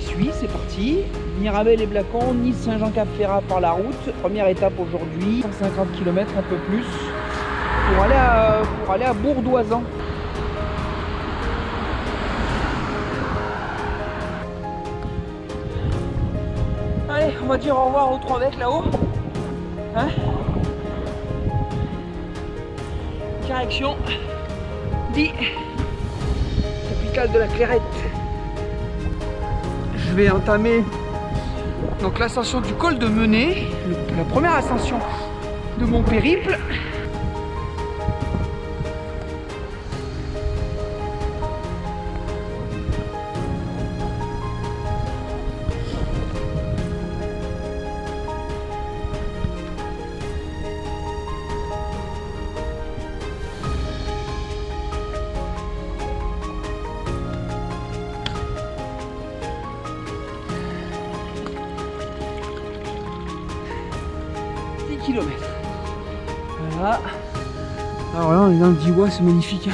suis, c'est parti. Mirabel-et-Blacon, Nice-Saint-Jean-Cap-Ferrat par la route. Première étape aujourd'hui, 150 km, un peu plus, pour aller à Bourdoisan. Allez, on va dire au revoir aux 3 mecs là-haut. Hein? Direction Die, capitale de la Clairette. Je vais entamer donc l'ascension du col de Menet, la première ascension de mon périple. Kilomètres. Voilà. Alors là on est dans le Diois, c'est magnifique.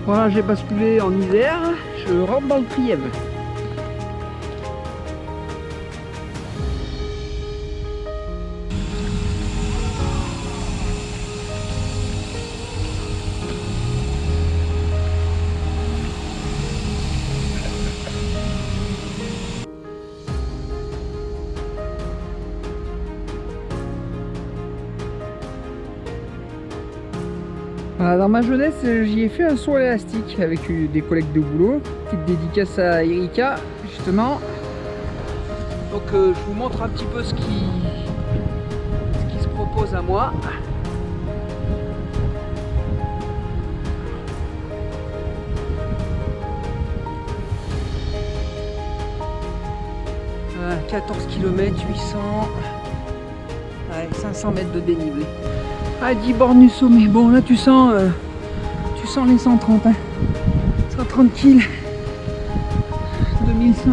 Voilà, j'ai basculé en Isère, je rentre dans le Trièves. Dans ma jeunesse, j'y ai fait un saut à l'élastique avec des collègues de boulot. Petite dédicace à Erika, justement. Donc je vous montre un petit peu ce qui se propose à moi. Voilà, 14 km, 800, ouais, 500 mètres de dénivelé. À 10 bornes du sommet. Bon là tu sens les 130 hein. 130 kg 2100.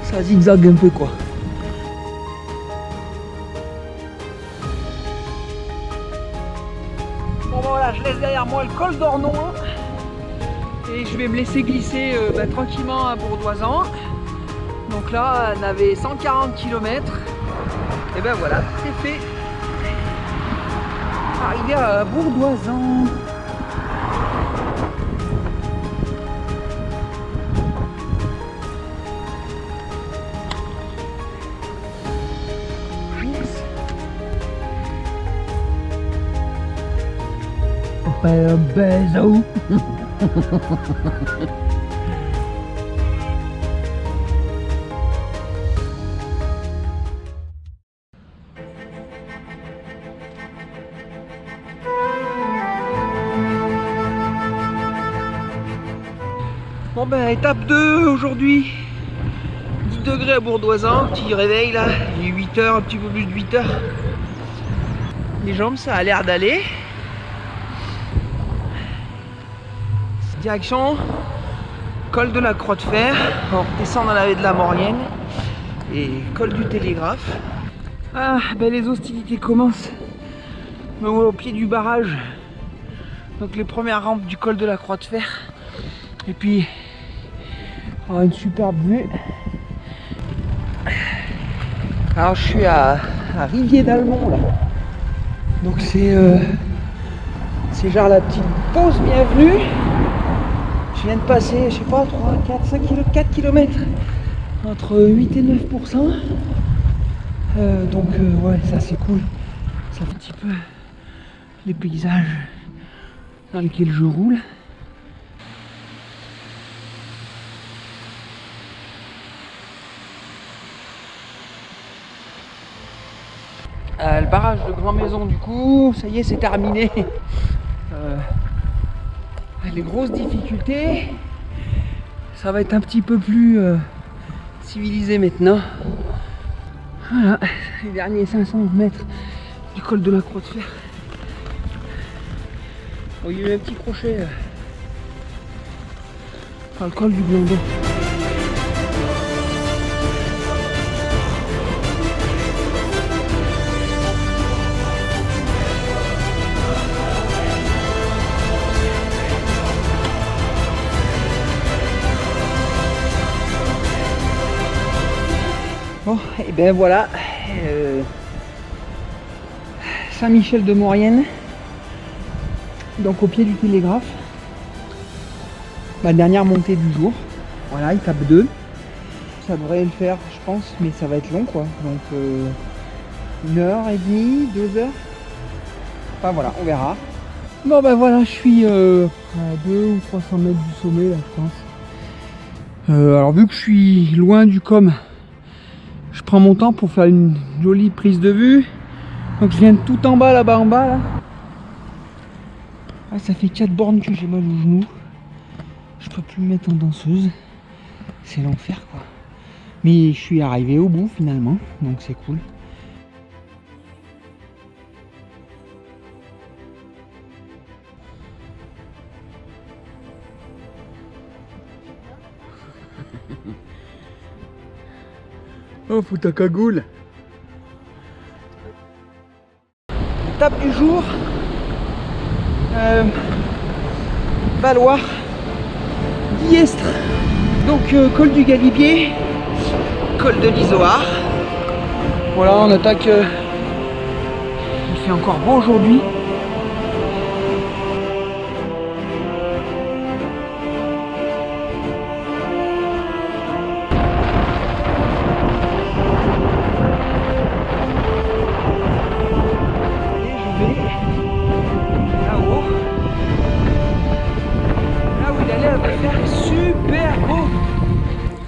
Ça zigzague un peu quoi. Bon voilà, je laisse derrière moi le col d'Ornon et je vais me laisser glisser tranquillement à Bourdoisan. Donc là, on avait 140 km. Et ben voilà, c'est fait. Arrivé à Bourdoisan. Yes. On fait un baiser. Bon ben étape 2 aujourd'hui, 10 degrés à Bourdoisan, petit réveil là, il est 8h, un petit peu plus de 8h. Les jambes ça a l'air d'aller. Direction col de la Croix de Fer, on descend dans la vallée de la Maurienne et col du Télégraphe. Ah ben les hostilités commencent, me voilà au pied du barrage, donc les premières rampes du col de la Croix de Fer. Et puis une superbe vue. Alors je suis à Rivier d'Almont là. Donc c'est genre la petite pause bienvenue. Je viens de passer, je sais pas, 3, 4, 5 km, 4 km entre 8 et 9%. Donc ouais, ça c'est cool. Ça fait un petit peu les paysages dans lesquels je roule. le barrage de Grand Maison du coup, ça y est, c'est terminé. Les grosses difficultés, ça va être un petit peu plus civilisé maintenant. Voilà, les derniers 500 mètres du col de la Croix de Fer. Bon, il y a eu un petit crochet par le col du Glandon. Bon, et ben voilà, Saint-Michel-de-Maurienne, donc au pied du télégraphe, ma dernière montée du jour. Voilà, étape 2, ça devrait le faire je pense, mais ça va être long quoi, donc 1h30, 2h, enfin voilà, on verra. Bon ben voilà, je suis à 200 ou 300 mètres du sommet là je pense. Alors vu que je suis loin du com, je prends mon temps pour faire une jolie prise de vue. Donc je viens de tout en bas, là-bas en bas là. Ah, ça fait 4 bornes que j'ai mal au genou. Je peux plus me mettre en danseuse. C'est l'enfer quoi. Mais je suis arrivé au bout finalement, donc c'est cool. Oh, faut ta cagoule. Étape du jour. Valoir. Guillestre. Donc col du Galibier. Col de l'Isoard. Voilà, on attaque. Il fait encore beau aujourd'hui.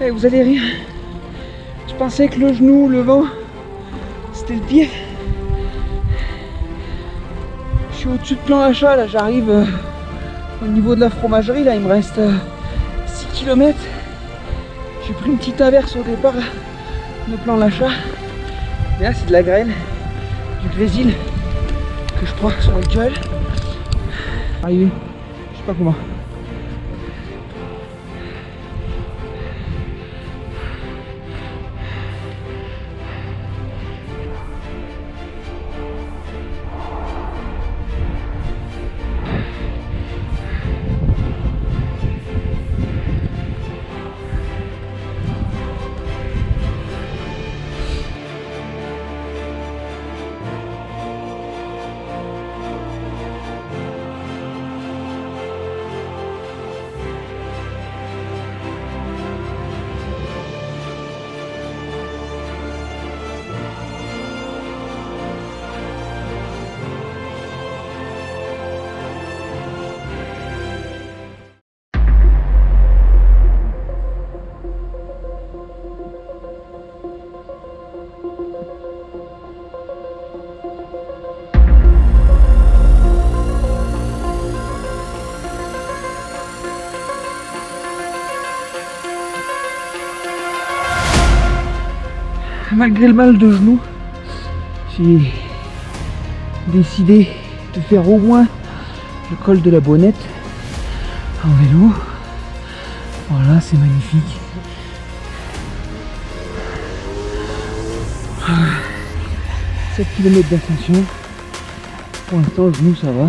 Et vous allez rire. Je pensais que le genou, le vent, c'était le pire. Je suis au-dessus de Plan Lachat, là j'arrive au niveau de la fromagerie, là il me reste 6 km. J'ai pris une petite averse au départ de Plan Lachat. Et là c'est de la graine, du grésil que je prends sur la gueule. Arrivé, je sais pas comment. Malgré le mal de genou, j'ai décidé de faire au moins le col de la Bonnette en vélo. Voilà, c'est magnifique. 7 km d'ascension. Pour l'instant, le genou, ça va.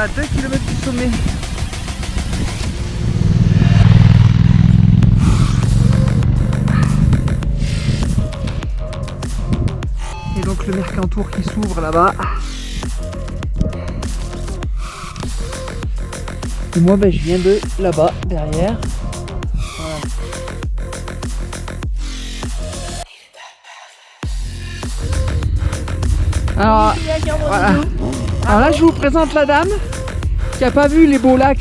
À 2 km du sommet. Et donc le Mercantour qui s'ouvre là-bas. Et moi ben, je viens de là-bas, derrière. Voilà. Alors, voilà. Alors là je vous présente la dame. qui a pas vu les beaux lacs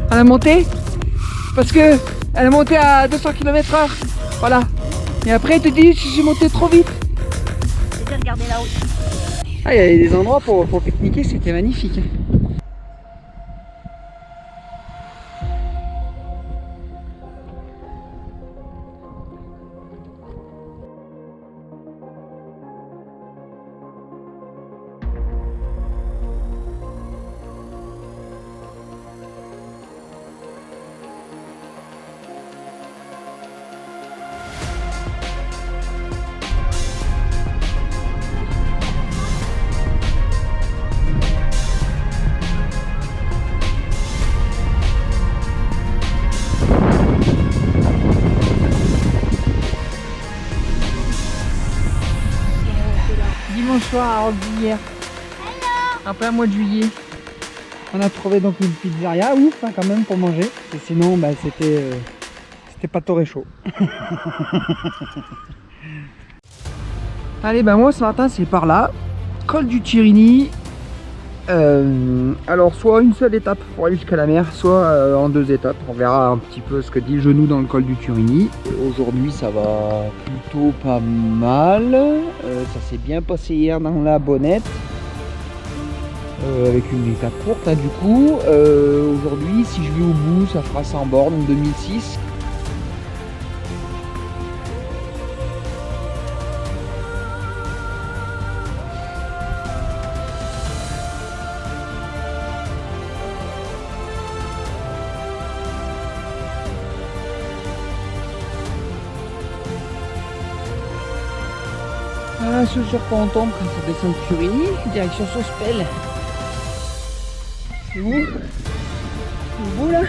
à la montée, parce que elle est montée à 200 km/h. Voilà. Et après elle te dit j'ai monté trop vite. J'ai déjà regardé là-haut. Ah, il y a des endroits pour pique-niquer, c'était magnifique. Dimanche soir à Roquebillière, en plein mois de juillet. On a trouvé donc une pizzeria, ouf hein, quand même pour manger. Et sinon bah, c'était pas torré chaud. Allez bah moi ce matin c'est par là, col du Tirini. Alors soit une seule étape pour aller jusqu'à la mer, soit en 2 étapes. On verra un petit peu ce que dit le genou dans le col du Turini. Aujourd'hui ça va plutôt pas mal. Ça s'est bien passé hier dans la Bonnette. Avec une étape courte là, du coup. Aujourd'hui si je vais au bout ça fera 100 bornes 2006. Voilà ce sur quoi on tombe quand on descend de Turini, direction Sospel. C'est où? C'est beau là?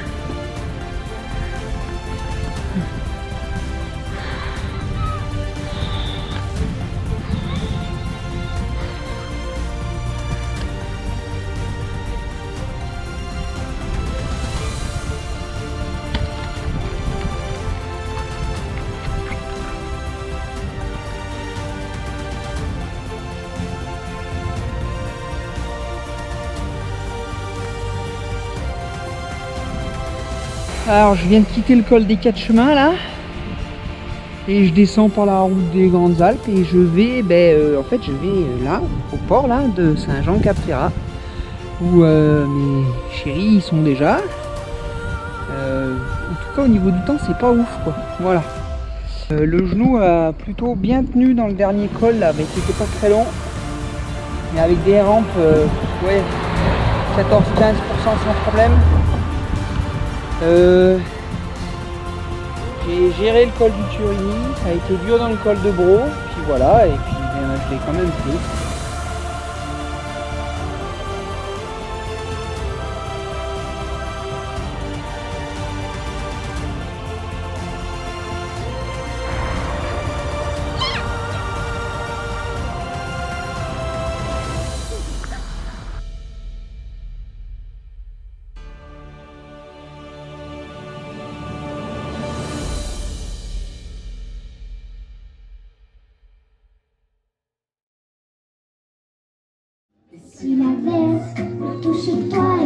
Alors je viens de quitter le col des 4 chemins là et je descends par la route des Grandes Alpes et je vais en fait je vais là au port là de Saint-Jean-Cap-Ferrat où mes chéris ils sont déjà. En tout cas au niveau du temps c'est pas ouf quoi. Voilà. Le genou a plutôt bien tenu dans le dernier col là, mais c'était pas très long. Mais avec des rampes ouais 14-15% sans problème. J'ai géré le col du Turini, ça a été dur dans le col de Bro, puis voilà, et puis je l'ai quand même fait. Si la verse touche toi